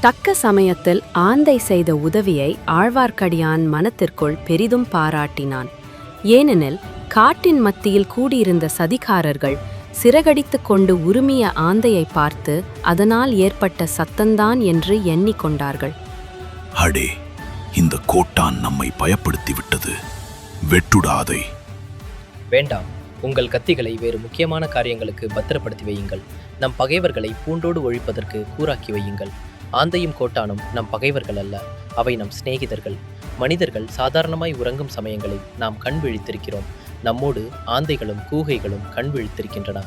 தக்க சமயத்தில் ஆந்தை செய்த உதவியை ஆழ்வார்க்கடியான் மனத்திற்குள் பெரிதும் பாராட்டினான். ஏனெனில் காட்டின் மத்தியில் கூடியிருந்த சதிகாரர்கள் சிறகடித்துக் கொண்டு உருமிய ஆந்தையை பார்த்து அதனால் ஏற்பட்ட சத்தந்தான் என்று எண்ணிக்கொண்டார்கள். அடே, இந்த கோட்டான் நம்மை பயப்படுத்தி விட்டது, வெட்டுடாதை. வேண்டாம், உங்கள் கத்திகளை வேறு முக்கியமான காரியங்களுக்கு பத்திரப்படுத்தி வையுங்கள். நம் பகைவர்களை பூண்டோடு ஒழிப்பதற்கு கூறாக்கி வையுங்கள். ஆந்தையும் கோட்டானும் நம் பகைவர்கள் அல்ல, அவை நம் சிநேகிதர்கள். மனிதர்கள் சாதாரணமாய் உறங்கும் சமயங்களில் நாம் கண் விழித்திருக்கிறோம். நம்மோடு ஆந்தைகளும் கூகைகளும் கண் விழித்திருக்கின்றன.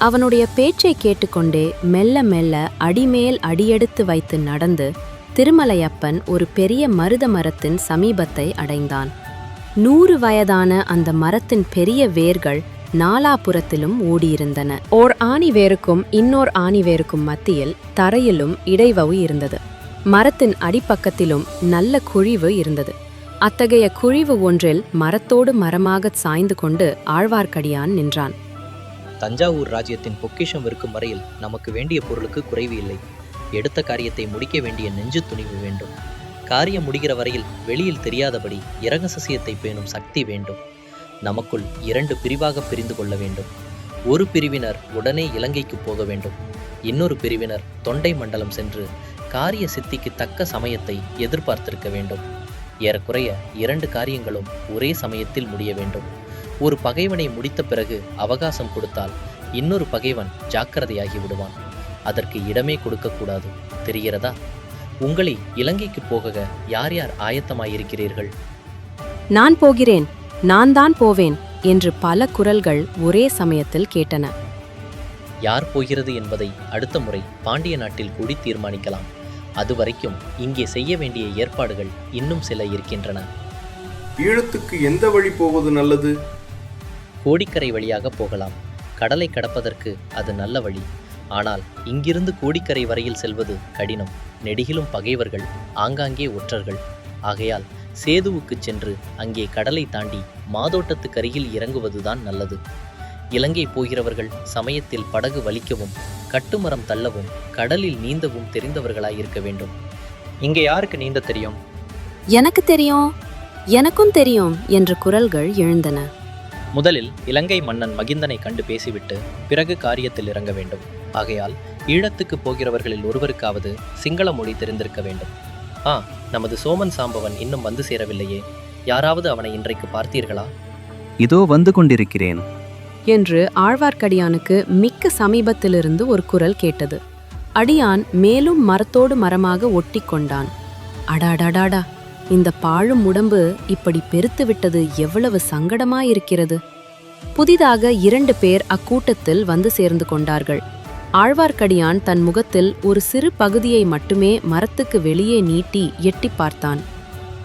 அவனுடைய பேச்சை கேட்டுக்கொண்டே மெல்ல மெல்ல அடிமேல் அடியெடுத்து வைத்து நடந்து திருமலையப்பன் ஒரு பெரிய மருத மரத்தின் சமீபத்தை அடைந்தான். 100 வயதான அந்த மரத்தின் பெரிய வேர்கள் நாலாபுறத்திலும் ஓடியிருந்தன. ஓர் ஆணி வேருக்கும் இன்னோர் ஆணி வேருக்கும் மத்தியில் தரையிலும் இடைவவு இருந்தது. மரத்தின் அடிப்பக்கத்திலும் நல்ல குழிவு இருந்தது. அத்தகைய குழிவு ஒன்றில் மரத்தோடு மரமாகச் சாய்ந்து கொண்டு ஆழ்வார்க்கடியான் நின்றான். தஞ்சாவூர் ராஜ்யத்தின் பொக்கிஷம் இருக்கும் வரையில் நமக்கு வேண்டிய பொருளுக்கு குறைவு இல்லை. எடுத்த காரியத்தை முடிக்க வேண்டிய நெஞ்சு துணிவு வேண்டும். காரியம் முடிகிற வரையில் வெளியில் தெரியாதபடி இரகசியத்தை பேணும் சக்தி வேண்டும். நமக்குள் 2 பிரிவாக பிரிந்து கொள்ள வேண்டும். ஒரு பிரிவினர் உடனே இலங்கைக்கு போக வேண்டும். இன்னொரு பிரிவினர் தொண்டை மண்டலம் சென்று காரிய சித்திக்கு தக்க சமயத்தை எதிர்பார்த்திருக்க வேண்டும். ஏறக்குறைய 2 காரியங்களும் ஒரே சமயத்தில் முடிய வேண்டும். ஒரு பகைவனை முடித்த பிறகு அவகாசம் கொடுத்தால் இன்னொரு பகைவன் ஜாக்கிரதையாகி விடுவான். அதற்கு இடமே கொடுக்கக்கூடாது. தெரிகிறதா? உங்களை இலங்கைக்கு போக யார் யார் ஆயத்தமாயிருக்கிறீர்கள்? நான் போகிறேன், நான் தான் போவேன் என்று பல குரல்கள் ஒரே சமயத்தில் கேட்டன. யார் போகிறது என்பதை அடுத்த முறை பாண்டிய நாட்டில் கூடி தீர்மானிக்கலாம். அதுவரைக்கும் இங்கே செய்ய வேண்டிய ஏற்பாடுகள் இன்னும் சில இருக்கின்றன. ஈழத்துக்கு எந்த வழி போவது நல்லது? கோடிக்கரை வழியாக போகலாம். கடலை கடப்பதற்கு அது நல்ல வழி. ஆனால் இங்கிருந்து கோடிக்கரை வரையில் செல்வது கடினம். நெடுகிலும் பகைவர்கள், ஆங்காங்கே ஒற்றர்கள். ஆகையால் சேதுவுக்கு சென்று அங்கே கடலை தாண்டி மாதோட்டத்துக்கருகில் இறங்குவதுதான் நல்லது. இலங்கை போகிறவர்கள் சமயத்தில் படகு வலிக்கவும் கட்டுமரம் தள்ளவும் கடலில் நீந்தவும் தெரிந்தவர்களாயிருக்க வேண்டும். இங்கே யாருக்கு நீந்த தெரியும்? எனக்கு தெரியும், எனக்கும் தெரியும் என்ற குரல்கள் எழுந்தன. முதலில் இலங்கை மன்னன் மகிந்தனை கண்டு பேசிவிட்டு பிறகு காரியத்தில் இறங்க வேண்டும். ஆகையால் ஈழத்துக்கு போகிறவர்களில் ஒருவருக்காவது சிங்கள மொழி தெரிந்திருக்க வேண்டும். நமது சோமன் சாம்பவன் இன்னும் வந்து சேரவில்லையே. யாராவது அவனை இன்றைக்கு பார்த்தீர்களா? இதோ வந்து கொண்டிருக்கிறேன் என்று ஆழ்வார்க்கடியானுக்கு மிக்க சமீபத்திலிருந்து ஒரு குரல் கேட்டது. அடியான் மேலும் மரத்தோடு மரமாக ஒட்டி கொண்டான். அடாடாடாடா, இந்த பாழும் உடம்பு இப்படி பெருத்து விட்டது எவ்வளவு சங்கடமாயிருக்கிறது. புதிதாக 2 பேர் அக்கூட்டத்தில் வந்து சேர்ந்து கொண்டார்கள். ஆழ்வார்க்கடியான் தன் முகத்தில் ஒரு சிறு பகுதியை மட்டுமே மரத்துக்கு வெளியே நீட்டி எட்டி பார்த்தான்.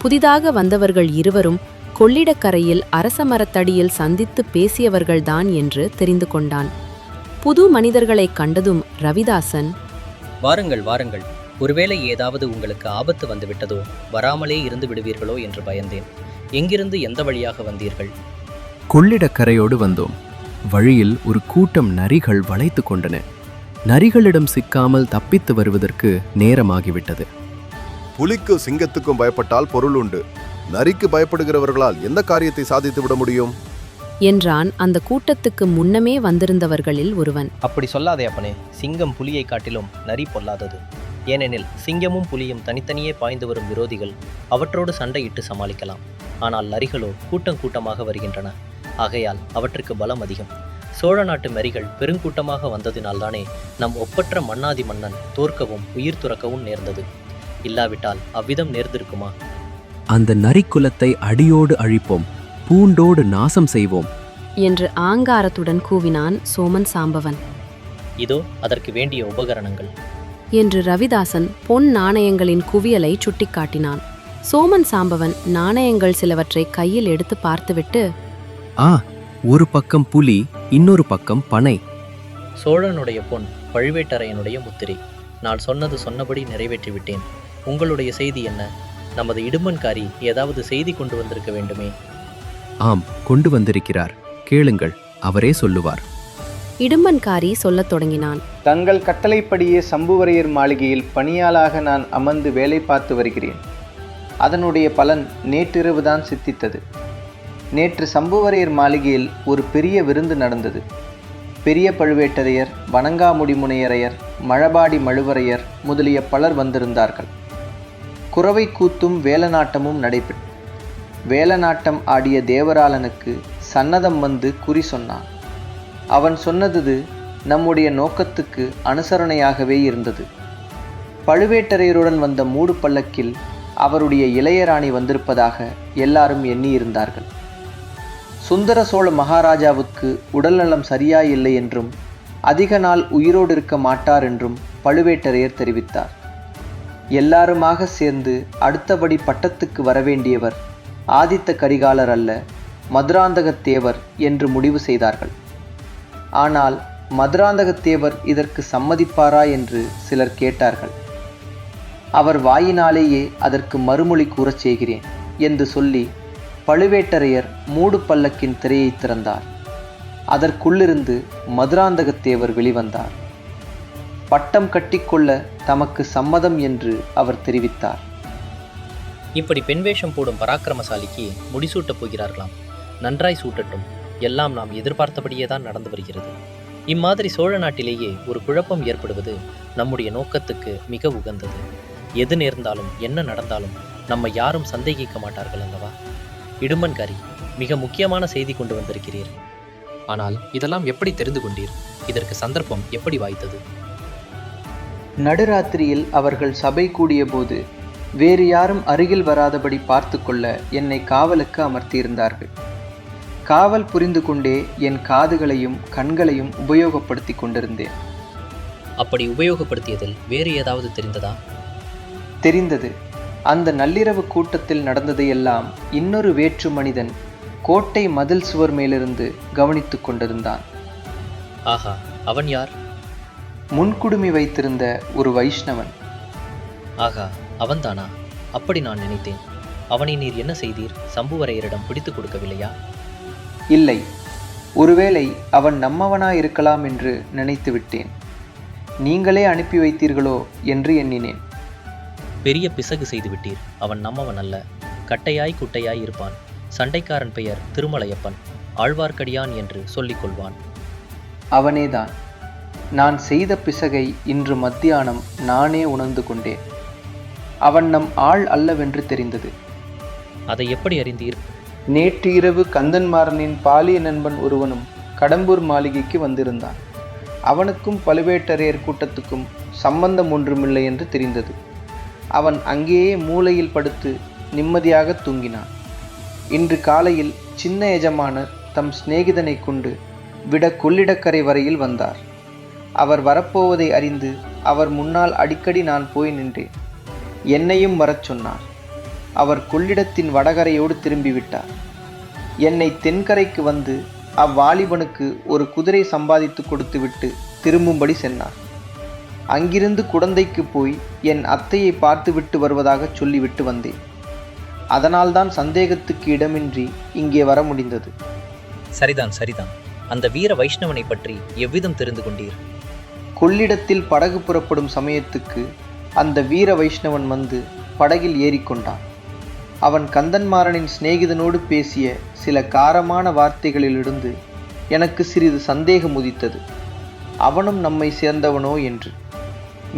புதிதாக வந்தவர்கள் இருவரும் கொள்ளிடக்கரையில் அரச மரத்தடியில் சந்தித்து பேசியவர்கள்தான் என்று தெரிந்து கொண்டான். புது மனிதர்களை கண்டதும் ரவிதாசன், வாருங்கள் வாருங்கள், ஒருவேளை ஏதாவது உங்களுக்கு ஆபத்து வந்துவிட்டதோ, வராமலே இருந்து விடுவீர்களோ என்று பயந்தேன். எங்கிருந்து எந்த வழியாக வந்தீர்கள்? கொள்ளிடக்கரையோடு வந்தோம். வழியில் ஒரு கூட்டம் நரிகள் வளைத்து கொண்டன. நரிகளிடம் சிக்காமல் தப்பித்து வருவதற்கு நேரமாகிவிட்டது. புலிக்கு சிங்கத்துக்கும் பயப்பட்டால் பொருள் உண்டு. நரிக்கு பயப்படுகிறவர்களால் எந்த காரியத்தை சாதித்து விட முடியும் என்றான் அந்த கூட்டத்துக்கு முன்னமே வந்திருந்தவர்களில் ஒருவன். அப்படி சொல்லாதே அப்பனே. சிங்கம் புலியை காட்டிலும் நரி பொல்லாதது. ஏனெனில் சிங்கமும் புலியும் தனித்தனியே பாய்ந்து வரும் விரோதிகள். அவற்றோடு சண்டையிட்டு சமாளிக்கலாம். ஆனால் நரிகளோ கூட்டம் கூட்டமாக வருகின்றன. ஆகையால் அவற்றுக்கு பலம் அதிகம். சோழ நாட்டு மரிகள் பெருங்கூட்டமாக வந்ததினால்தானே நம் ஒப்பற்ற மன்னாதி மன்னன் தோற்கவும் உயிர் துறக்கவும் நேர்ந்தது. இல்லாவிட்டால் அவ்விதம் நேர்ந்திருக்குமா? அந்த நரிக்குலத்தை அடியோடு அழிப்போம், பூண்டோடு நாசம் செய்வோம் என்று ஆங்காரத்துடன் கூவினான் சோமன் சாம்பவன். இதோ அதற்கு வேண்டிய உபகரணங்கள் என்று ரவிதாசன் பொன் நாணயங்களின் குவியலை சுட்டிக்காட்டினான். சோமன் சாம்பவன் நாணயங்கள் சிலவற்றை கையில் எடுத்து பார்த்துவிட்டு, ஒரு பக்கம் புலி, இன்னொரு பக்கம் பனை. சோழனுடைய பொன் பழுவேட்டரையனுடைய முத்திரை. நான் சொன்னது சொன்னபடி நிறைவேற்றிவிட்டேன். உங்களுடைய செய்தி என்ன? நமது இடும்பன்காரி ஏதாவது செய்தி கொண்டு வந்திருக்க வேண்டுமே. ஆம், கொண்டு வந்திருக்கிறார். கேளுங்கள், அவரே சொல்லுவார் இடும்பன்காரி சொல்லத் தொடங்கினான். தங்கள் கட்டளைப்படியே சம்புவரையர் மாளிகையில் பணியாளாக நான் அமர்ந்து வேலை பார்த்து வருகிறேன். அதனுடைய பலன் நேற்றிரவுதான் சித்தித்தது. நேற்று சம்புவரையர் மாளிகையில் ஒரு பெரிய விருந்து நடந்தது. பெரிய பழுவேட்டரையர், வணங்காமுடி முனையரையர், மழபாடி மழுவரையர் முதலிய பலர் வந்திருந்தார்கள். குறவை கூத்தும் வேலநாட்டமும் நடைபெற்று வேலநாட்டம் ஆடிய தேவராளனுக்கு சன்னதம் வந்து குறி சொன்னான். அவன் சொன்னது நம்முடைய நோக்கத்துக்கு அனுசரணையாகவே இருந்தது. பழுவேட்டரையருடன் வந்த மூடு பல்லக்கில் அவருடைய இளையராணி வந்திருப்பதாக எல்லாரும் எண்ணியிருந்தார்கள். சுந்தர சோழ மகாராஜாவுக்கு உடல்நலம் சரியாயில்லை என்றும் அதிக நாள் உயிரோடு இருக்க மாட்டார் என்றும் பழுவேட்டரையர் தெரிவித்தார். எல்லாருமாக சேர்ந்து அடுத்தபடி பட்டத்துக்கு வரவேண்டியவர் ஆதித்த கரிகாலர் அல்ல, மதுராந்தகத்தேவர் என்று முடிவு செய்தார்கள். ஆனால் மதுராந்தகத்தேவர் இதற்கு சம்மதிப்பாரா என்று சிலர் கேட்டார்கள். அவர் வாயினாலேயே அதற்கு மறுமொழி கூறச் செய்கிறேன் என்று சொல்லி பழுவேட்டரையர் மூடு பல்லக்கின் திரையை திறந்தார். அதற்குள்ளிருந்து மதுராந்தகத்தேவர் வெளிவந்தார். பட்டம் கட்டிக்கொள்ள தமக்கு சம்மதம் என்று அவர் தெரிவித்தார். இப்படி பெண் வேஷம் போடும் பராக்கிரமசாலிக்கு முடிசூட்டப் போகிறார்களாம். நன்றாய் சூட்டட்டும். எல்லாம் நாம் எதிர்பார்த்தபடியே தான் நடந்து வருகிறது. இம்மாதிரி சோழ நாட்டிலேயே ஒரு குழப்பம் ஏற்படுவது நம்முடைய நோக்கத்துக்கு மிக உகந்தது. எது நேர்ந்தாலும் என்ன நடந்தாலும் நம்மை யாரும் சந்தேகிக்க மாட்டார்கள் அல்லவா? இடும்பன்காரி, மிக முக்கியமான செய்தி கொண்டு வந்திருக்கிறீர். ஆனால் இதெல்லாம் எப்படி தெரிந்து கொண்டீர்? இதற்கு சந்தர்ப்பம் எப்படி வாய்த்தது? நடுராத்திரியில் அவர்கள் சபை கூடிய போது வேறு யாரும் அருகில் வராதபடி பார்த்து கொள்ள என்னை காவலுக்கு அமர்த்தியிருந்தார்கள். காவல் புரிந்து கொண்டே என் காதுகளையும் கண்களையும் உபயோகப்படுத்தி கொண்டிருந்தேன். அப்படி உபயோகப்படுத்தியதில் வேறு ஏதாவது தெரிந்ததா? தெரிந்தது. அந்த நள்ளிரவு கூட்டத்தில் நடந்ததையெல்லாம் இன்னொரு வேற்று மனிதன் கோட்டை மதில் சுவர் மேலிருந்து கவனித்து கொண்டிருந்தான். ஆஹா, அவன் யார்? முன்குடுமி வைத்திருந்த ஒரு வைஷ்ணவன். ஆகா, அவன்தானா? அப்படி நான் நினைத்தேன். அவனை நீர் என்ன செய்தீர்? சம்புவரையரிடம் பிடித்து கொடுக்கவில்லையா? இல்லை, ஒருவேளை அவன் நம்மவனாயிருக்கலாம் என்று நினைத்து விட்டேன். நீங்களே அனுப்பி வைத்தீர்களோ என்று எண்ணினேன். பெரிய பிசகு செய்து விட்டீர். அவன் நம்மவன் அல்ல. கட்டையாய் குட்டையாய் இருப்பான். சண்டைக்காரன் பெயர் திருமலையப்பன். ஆழ்வார்க்கடியான் என்று சொல்லிக் கொள்வான். அவனேதான். நான் செய்த பிசகை இன்று மத்தியானம் நானே உணர்ந்து கொண்டேன். அவன் நம் ஆள் அல்லவென்று தெரிந்தது. அதை எப்படி அறிந்தீர்? நேற்று இரவு கந்தன்மாறனின் பாலிய நண்பன் ஒருவனும் கடம்பூர் மாளிகைக்கு வந்திருந்தான். அவனுக்கும் பழுவேட்டரையர் கூட்டத்துக்கும் சம்பந்தம் ஒன்றுமில்லை என்று தெரிந்தது. அவன் அங்கேயே மூலையில் படுத்து நிம்மதியாக தூங்கினான். இன்று காலையில் சின்ன எஜமானர் தம் சிநேகிதனை கொண்டு விட கொள்ளிடக்கரை வரையில் வந்தார். அவர் வரப்போவதை அறிந்து அவர் முன்னால் அடிக்கடி நான் போய் நின்றேன். என்னையும் வரச் சொன்னார். அவர் கொள்ளிடத்தின் வடகரையோடு திரும்பிவிட்டார். என்னை தென்கரைக்கு வந்து அவ்வாலிபனுக்கு ஒரு குதிரை சம்பாதித்து கொடுத்துவிட்டு திரும்பும்படி சென்றார். அங்கிருந்து குடந்தைக்கு போய் என் அத்தையை பார்த்துவிட்டு வருவதாக சொல்லிவிட்டு வந்தேன். அதனால்தான் சந்தேகத்துக்கு இடமின்றி இங்கே வர முடிந்தது. சரிதான், சரிதான். அந்த வீர வைஷ்ணவனை பற்றி எவ்விதம் தெரிந்து கொண்டீர்? கொள்ளிடத்தில் படகு புறப்படும் சமயத்துக்கு அந்த வீர வைஷ்ணவன் வந்து படகில் ஏறிக்கொண்டான். அவன் கந்தன்மாறனின் சிநேகிதனோடு பேசிய சில காரமான வார்த்தைகளிலிருந்து எனக்கு சிறிது சந்தேகம் உதித்தது. அவனும் நம்மை சேர்ந்தவனோ என்று.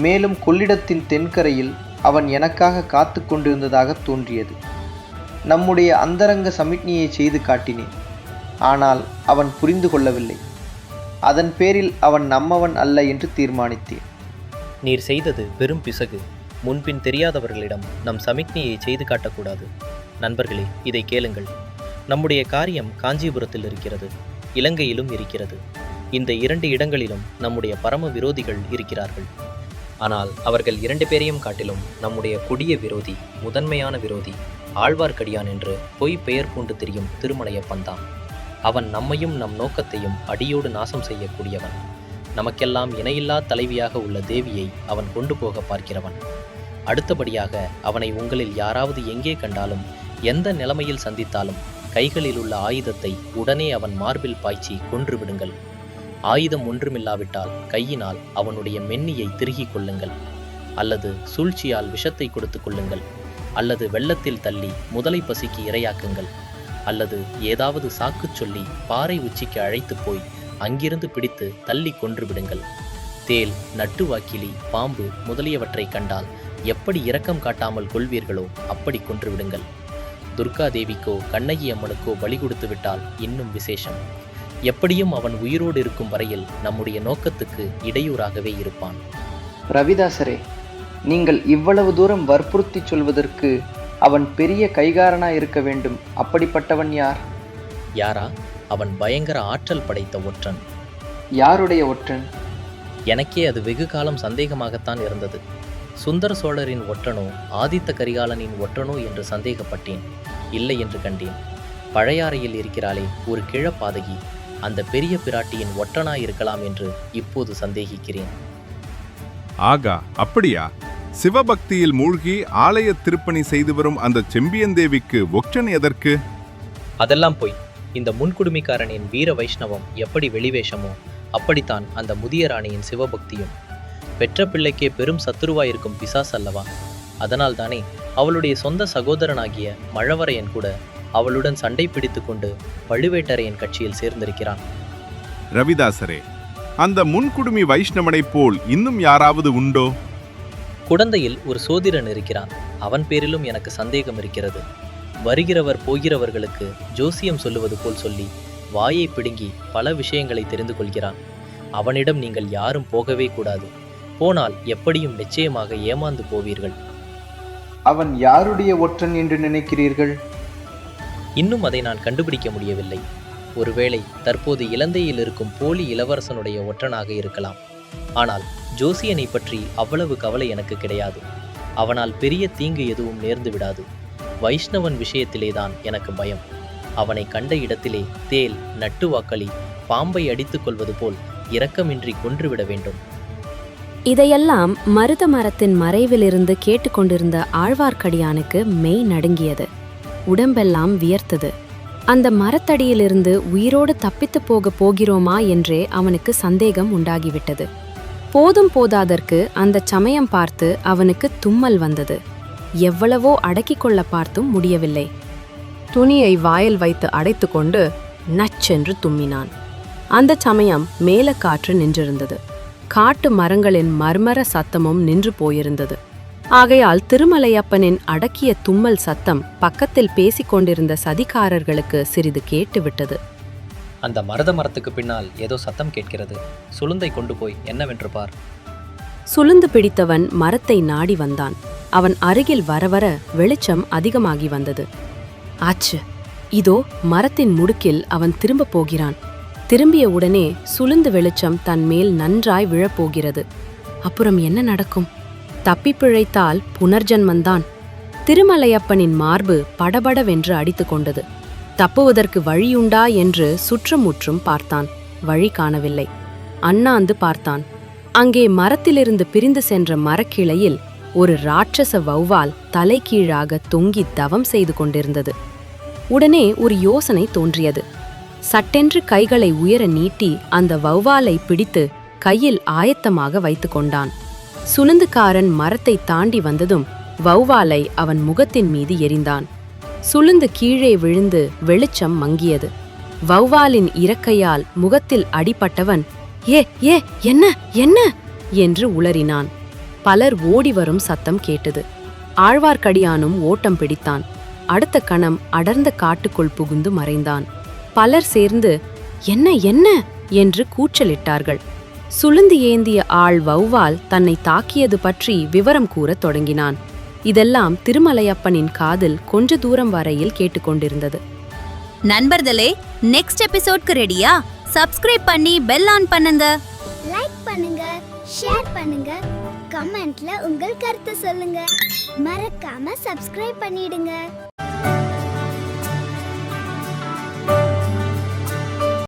மேலும் கொள்ளிடத்தின் தென்கரையில் அவன் எனக்காக காத்து கொண்டிருந்ததாக தோன்றியது. நம்முடைய அந்தரங்க சமிக்ஞையை செய்து காட்டினேன். ஆனால் அவன் புரிந்து கொள்ளவில்லை. அதன் பேரில் அவன் நம்மவன் அல்ல என்று தீர்மானித்தேன். நீர் செய்தது பெரும் பிசகு. முன்பின் தெரியாதவர்களிடம் நம் சமிக்ஞையை செய்து காட்டக்கூடாது. நண்பர்களே, இதை கேளுங்கள். நம்முடைய காரியம் காஞ்சிபுரத்தில் இருக்கிறது, இலங்கையிலும் இருக்கிறது. இந்த 2 இடங்களிலும் நம்முடைய பரம விரோதிகள் இருக்கிறார்கள். ஆனால் அவர்கள் 2 பேரையும் காட்டிலும் நம்முடைய கொடிய விரோதி, முதன்மையான விரோதி ஆழ்வார்க்கடியான் என்று பொய் பெயர் பூண்டு திரியும் திருமலையப்பன் தான். அவன் நம்மையும் நம் நோக்கத்தையும் அடியோடு நாசம் செய்யக்கூடியவன். நமக்கெல்லாம் இணையில்லா தலைவியாக உள்ள தேவியை அவன் கொண்டு போக பார்க்கிறவன். அடுத்தபடியாக அவனை உங்களில் யாராவது எங்கே கண்டாலும், எந்த நிலைமையில் சந்தித்தாலும் கைகளில் உள்ள ஆயுதத்தை உடனே அவன் மார்பில் பாய்ச்சி கொன்று விடுங்கள். ஆயுதம் ஒன்றுமில்லாவிட்டால் கையினால் அவனுடைய மென்னியை திருகிக் கொள்ளுங்கள், அல்லது சூழ்ச்சியால் விஷத்தை கொடுத்து கொள்ளுங்கள், அல்லது வெள்ளத்தில் தள்ளி முதலை பசிக்கு இரையாக்குங்கள், அல்லது ஏதாவது சாக்குச் சொல்லி பாறை உச்சிக்கு அழைத்து போய் அங்கிருந்து பிடித்து தள்ளி கொன்று விடுங்கள். தேல், நட்டுவாக்கிலி, பாம்பு முதலியவற்றை கண்டால் எப்படி இரக்கம் காட்டாமல் கொள்வீர்களோ அப்படி கொன்று விடுங்கள். துர்கா தேவிக்கோ கண்ணகி அம்மனுக்கோ பலி கொடுத்து விட்டால் இன்னும் விசேஷம். எப்படியும் அவன் உயிரோடு இருக்கும் வரையில் நம்முடைய நோக்கத்துக்கு இடையூறாகவே இருப்பான். ரவிதாசரே, நீங்கள் இவ்வளவு தூரம் வற்புறுத்தி சொல்வதற்கு அவன் பெரிய கைகாரனா இருக்க வேண்டும். அப்படிப்பட்டவன் யார்? யாரா? அவன் பயங்கர ஆற்றல் படைத்த ஒற்றன். யாருடைய ஒற்றன்? எனக்கே அது வெகு காலம் சந்தேகமாகத்தான் இருந்தது. சுந்தர சோழரின் ஒற்றனோ ஆதித்த கரிகாலனின் ஒற்றனோ என்று சந்தேகப்பட்டேன். இல்லை என்று கண்டேன். பழையாறையில் இருக்கிறாளே ஒரு கிழப்பாதகி, அந்த பெரிய பிராட்டியின் ஒற்றனாயிருக்கலாம் என்று இப்போது சந்தேகிக்கிறேன். ஆகா, அப்படியா? சிவபக்தியில் மூழ்கி ஆலய திருப்பணி செய்து வரும் அந்த செம்பியந்தேவிக்கு ஒற்றன் எதற்கு? அதெல்லாம் போய், இந்த முன்குடுமிக்காரனின் வீர வைஷ்ணவம் எப்படி வெளிவேஷமோ அப்படித்தான் அந்த முதிய ராணியின் சிவபக்தியும். பெற்ற பிள்ளைக்கே பெரும் சத்துருவாயிருக்கும் பிசாஸ் அல்லவா? அதனால் தானே அவளுடைய சொந்த சகோதரனாகிய மழவரையன் கூட அவளுடன் சண்டை பிடித்து கொண்டு பழுவேட்டரையன் கட்சியில் சேர்ந்திருக்கிறான். ரவிதாசரே, அந்த முன்குடுமி வைஷ்ணவனைப் போல் இன்னும் யாராவது உண்டோ? குடந்தையில் ஒரு சோதிடன் இருக்கிறான். அவன் பேரிலும் எனக்கு சந்தேகம் இருக்கிறது. வருகிறவர் போகிறவர்களுக்கு ஜோசியம் சொல்லுவது போல் சொல்லி வாயை பிடுங்கி பல விஷயங்களை தெரிந்து கொள்கிறான். அவனிடம் நீங்கள் யாரும் போகவே கூடாது. போனால் எப்படியும் நிச்சயமாக ஏமாந்து போவீர்கள். அவன் யாருடைய ஒற்றன் என்று நினைக்கிறீர்கள்? இன்னும் அதை நான் கண்டுபிடிக்க முடியவில்லை. ஒருவேளை தற்போது இலந்தையில் இருக்கும் போலி இளவரசனுடைய ஒற்றனாக இருக்கலாம். ஆனால் ஜோசியனை பற்றி அவ்வளவு கவலை எனக்கு கிடையாது. அவனால் பெரிய தீங்கு எதுவும் நேர்ந்து விடாது. வைஷ்ணவன் விஷயத்திலேதான் எனக்கு பயம். அவனை கண்ட இடத்திலே தேல், நட்டுவாக்களி, பாம்பை அடித்துக் கொள்வது போல் இரக்கமின்றி கொன்றுவிட வேண்டும். இதையெல்லாம் மருத மரத்தின் மறைவிலிருந்து கேட்டுக்கொண்டிருந்த ஆழ்வார்க்கடியானுக்கு மெய் நடுங்கியது. உடம்பெல்லாம் வியர்த்தது. அந்த மரத்தடியிலிருந்து உயிரோடு தப்பித்து போகிறோமா என்றே அவனுக்கு சந்தேகம் உண்டாகிவிட்டது. போதும் போதாதற்கு அந்த சமயம் பார்த்து அவனுக்கு தும்மல் வந்தது. எவ்வளவோ அடக்கிக் கொள்ள பார்த்தும் முடியவில்லை. துணியை வாயில் வைத்து அடைத்து கொண்டு நச்சென்று தும்மினான். அந்த சமயம் மேலக்காற்று நின்றிருந்தது. காட்டு மரங்களின் மர்மர சத்தமும் நின்று போயிருந்தது. ஆகையால் திருமலையப்பனின் அடக்கிய தும்மல் சத்தம் பக்கத்தில் பேசிக்கொண்டிருந்த சதிகாரர்களுக்கு சிறிது கேட்டுவிட்டது. அந்த மருத மரத்துக்கு பின்னால் ஏதோ சத்தம் கேட்கிறது. சுளுந்தை கொண்டு போய் என்னவென்று பார். சுளுந்து பிடித்தவன் மரத்தை நாடி வந்தான். அவன் அருகில் வரவர வெளிச்சம் அதிகமாகி வந்தது. ஆச்சு, இதோ மரத்தின் முடுக்கில் அவன் திரும்ப போகிறான். திரும்பிய உடனே சுளுந்து வெளிச்சம் தன் மேல் நன்றாய் விழப்போகிறது. அப்புறம் என்ன நடக்கும்? தப்பி பிழைத்தால் புனர்ஜன்மந்தான். திருமலையப்பனின் மார்பு படபடவென்று அடித்து கொண்டது. தப்புவதற்கு வழியுண்டா என்று சுற்றுமுற்றும் பார்த்தான். வழி காணவில்லை. அண்ணாந்து பார்த்தான். அங்கே மரத்திலிருந்து பிரிந்து சென்ற மரக்கிளையில் ஒரு ராட்சச வௌவால் தலைகீழாக தொங்கி தவம் செய்து கொண்டிருந்தது. உடனே ஒரு யோசனை தோன்றியது. சட்டென்று கைகளை உயர நீட்டி அந்த வௌவாலை பிடித்து கையில் ஆயத்தமாக வைத்து கொண்டான். சுளுந்துக்காரன் மரத்தை தாண்டி வந்ததும் வௌவாலை அவன் முகத்தின் மீது எறிந்தான். சுளுந்து கீழே விழுந்து வெளிச்சம் மங்கியது. வௌவாலின் இறக்கையால் முகத்தில் அடிபட்டவன் ஏ ஏ என்ன என்ன என்று உளறினான். பலர் ஓடிவரும் சத்தம் கேட்டது. ஆழ்வார்க்கடியானும் ஓட்டம் பிடித்தான். அடுத்த கணம் அடர்ந்த காட்டுக்குள் புகுந்து மறைந்தான். பலர் சேர்ந்து என்ன என்ன என்று கூச்சலிட்டார்கள். சுளுந்து ஏந்திய ஆள் வௌவால் தன்னை தாக்கியது பற்றி விவரம் கூறத் தொடங்கினான். இதெல்லாம் திருமலையப்பனின் காதில் கொஞ்ச தூரம் வரையில் கேட்டுக்கொண்டிருந்தது. நண்பர்களே, நெக்ஸ்ட் எபிசோட்க்கு ரெடியா? சப்ஸ்கிரைப் பண்ணி பெல் ஆன் பண்ணுங்க. லைக் பண்ணுங்க, ஷேர் பண்ணுங்க, கமெண்ட்ல உங்கள் கருத்து சொல்லுங்க. மறக்காம சப்ஸ்கிரைப் பண்ணிடுங்க.